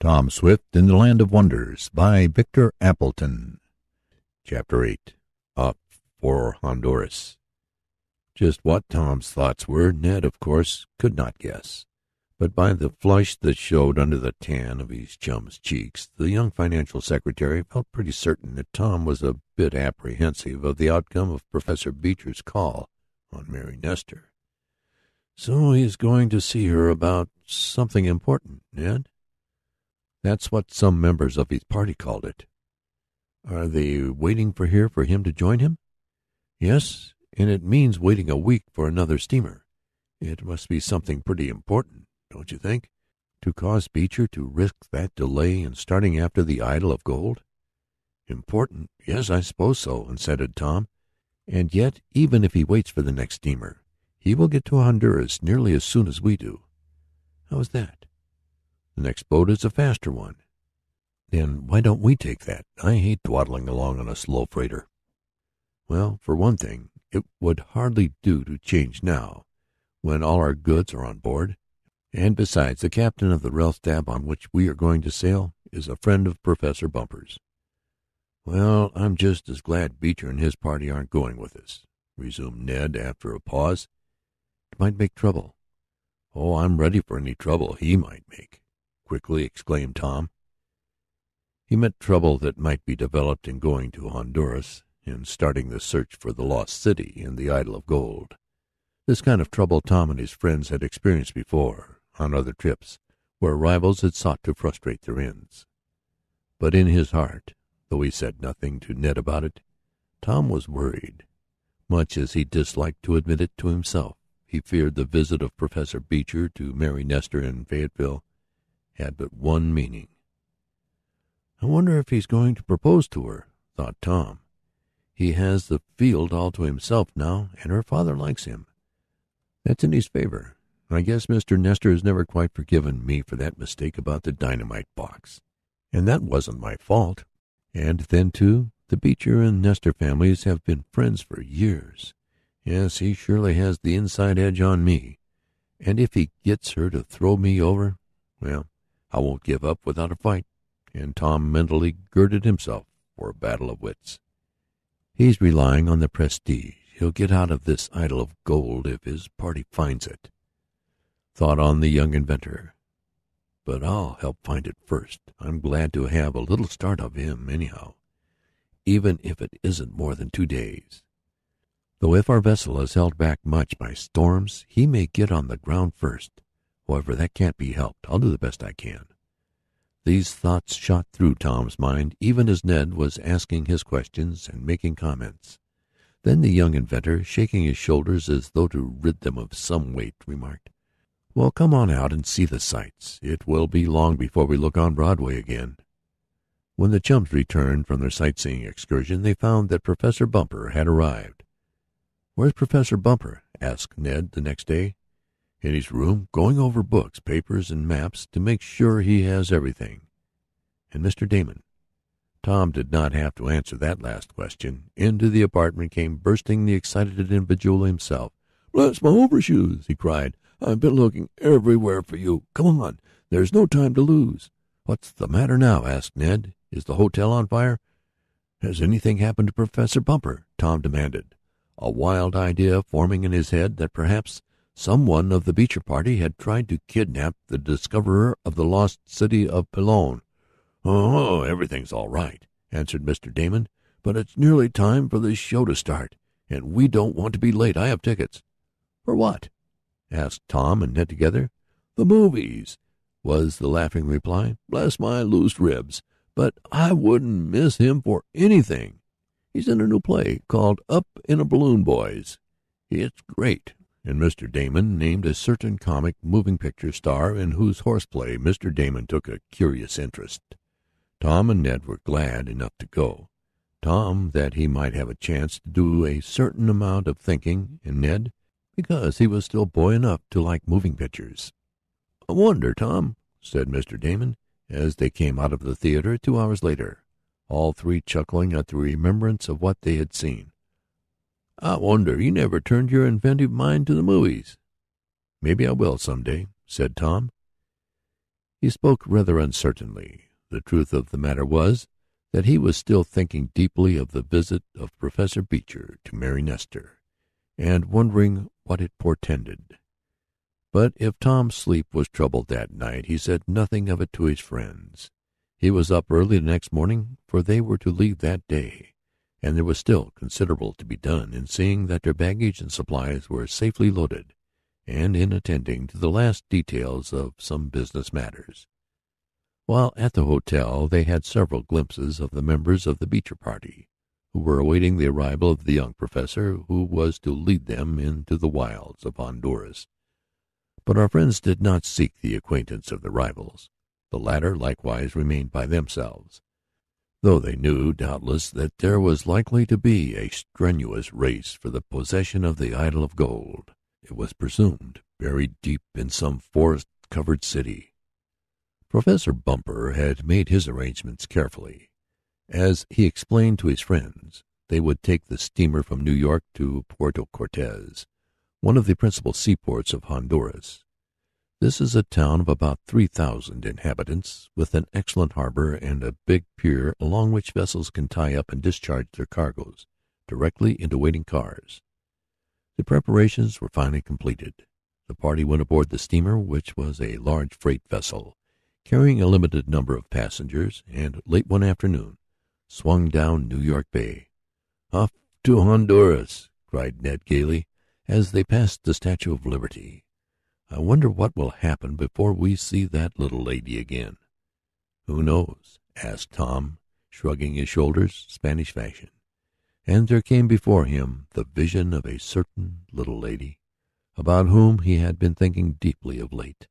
Tom Swift in the Land of Wonders by Victor Appleton. Chapter 8. Off for Honduras. Just what Tom's thoughts were, Ned, of course, could not guess. But by the flush that showed under the tan of his chum's cheeks, the young financial secretary felt pretty certain that Tom was a bit apprehensive of the outcome of Professor Beecher's call on Mary Nestor. "So he's going to see her about something important, Ned?" That's what some members of his party called it. "Are they waiting for him to join him?" "Yes, and it means waiting a week for another steamer. It must be something pretty important, don't you think, to cause Beecher to risk that delay in starting after the idol of gold?" "Important? Yes, I suppose so," assented Tom. "And yet, even if he waits for the next steamer, he will get to Honduras nearly as soon as we do." "How is that?" "The next boat is a faster one." "Then why don't we take that? I hate dawdling along on a slow freighter." "Well, for one thing, it would hardly do to change now, when all our goods are on board. And besides, the captain of the Relstab on which we are going to sail is a friend of Professor Bumper's." "Well, I'm just as glad Beecher and his party aren't going with us," resumed Ned after a pause. "It might make trouble." "Oh, I'm ready for any trouble he might make," quickly exclaimed Tom. He meant trouble that might be developed in going to Honduras and starting the search for the lost city and the idol of gold. This kind of trouble Tom and his friends had experienced before, on other trips, where rivals had sought to frustrate their ends. But in his heart, though he said nothing to Ned about it, Tom was worried. Much as he disliked to admit it to himself, he feared the visit of Professor Beecher to Mary Nestor in Fayetteville had but one meaning. "I wonder if he's going to propose to her," thought Tom. "He has the field all to himself now, and her father likes him. That's in his favor. I guess Mr. Nestor has never quite forgiven me for that mistake about the dynamite box. And that wasn't my fault. And then, too, the Beecher and Nestor families have been friends for years. Yes, he surely has the inside edge on me. And if he gets her to throw me over, well, I won't give up without a fight." And Tom mentally girded himself for a battle of wits. "He's relying on the prestige he'll get out of this idol of gold if his party finds it," thought on the young inventor. "But I'll help find it first. I'm glad to have a little start of him, anyhow, even if it isn't more than 2 days. Though if our vessel is held back much by storms, he may get on the ground first. However, that can't be helped. I'll do the best I can." These thoughts shot through Tom's mind, even as Ned was asking his questions and making comments. Then the young inventor, shaking his shoulders as though to rid them of some weight, remarked, "Well, come on out and see the sights. It will be long before we look on Broadway again." When the chums returned from their sightseeing excursion, they found that Professor Bumper had arrived. "Where's Professor Bumper?" asked Ned the next day. "In his room, going over books, papers, and maps to make sure he has everything." "And Mr. Damon?" Tom did not have to answer that last question. Into the apartment came bursting the excited individual himself. "Bless my overshoes!" he cried. "I've been looking everywhere for you. Come on, there's no time to lose." "What's the matter now?" asked Ned. "Is the hotel on fire?" "Has anything happened to Professor Bumper?" Tom demanded, a wild idea forming in his head that perhaps someone of the Beecher party had tried to kidnap the discoverer of the lost city of Pelone. "Oh, everything's all right," answered Mr. Damon, "but it's nearly time for the show to start, and we don't want to be late. I have tickets." "For what?" asked Tom and Ned together. "The movies," was the laughing reply. "Bless my loose ribs, but I wouldn't miss him for anything. He's in a new play called Up in a Balloon Boys. It's great." And Mr. Damon named a certain comic moving picture star in whose horseplay Mr. Damon took a curious interest. Tom and Ned were glad enough to go. Tom, that he might have a chance to do a certain amount of thinking, and Ned, because he was still boy enough to like moving pictures. "I wonder, Tom," said Mr. Damon, as they came out of the theater 2 hours later, all three chuckling at the remembrance of what they had seen. "I wonder you never turned your inventive mind to the movies." "Maybe I will some day," said Tom. He spoke rather uncertainly. The truth of the matter was that he was still thinking deeply of the visit of Professor Beecher to Mary Nestor, and wondering what it portended. But if Tom's sleep was troubled that night, he said nothing of it to his friends. He was up early the next morning, for they were to leave that day, and there was still considerable to be done in seeing that their baggage and supplies were safely loaded, and in attending to the last details of some business matters. While at the hotel they had several glimpses of the members of the Beecher party, who were awaiting the arrival of the young professor who was to lead them into the wilds of Honduras. But our friends did not seek the acquaintance of the rivals. The latter likewise remained by themselves, though they knew, doubtless, that there was likely to be a strenuous race for the possession of the idol of gold. It was presumed buried deep in some forest-covered city. Professor Bumper had made his arrangements carefully. As he explained to his friends, they would take the steamer from New York to Puerto Cortes, one of the principal seaports of Honduras. This is a town of about 3,000 inhabitants, with an excellent harbor and a big pier along which vessels can tie up and discharge their cargoes directly into waiting cars. The preparations were finally completed. The party went aboard the steamer, which was a large freight vessel, carrying a limited number of passengers, and late one afternoon swung down New York Bay. "Off to Honduras!" cried Ned gaily, as they passed the Statue of Liberty. "I wonder what will happen before we see that little lady again." "Who knows?" asked Tom, shrugging his shoulders, Spanish fashion. And there came before him the vision of a certain little lady, about whom he had been thinking deeply of late.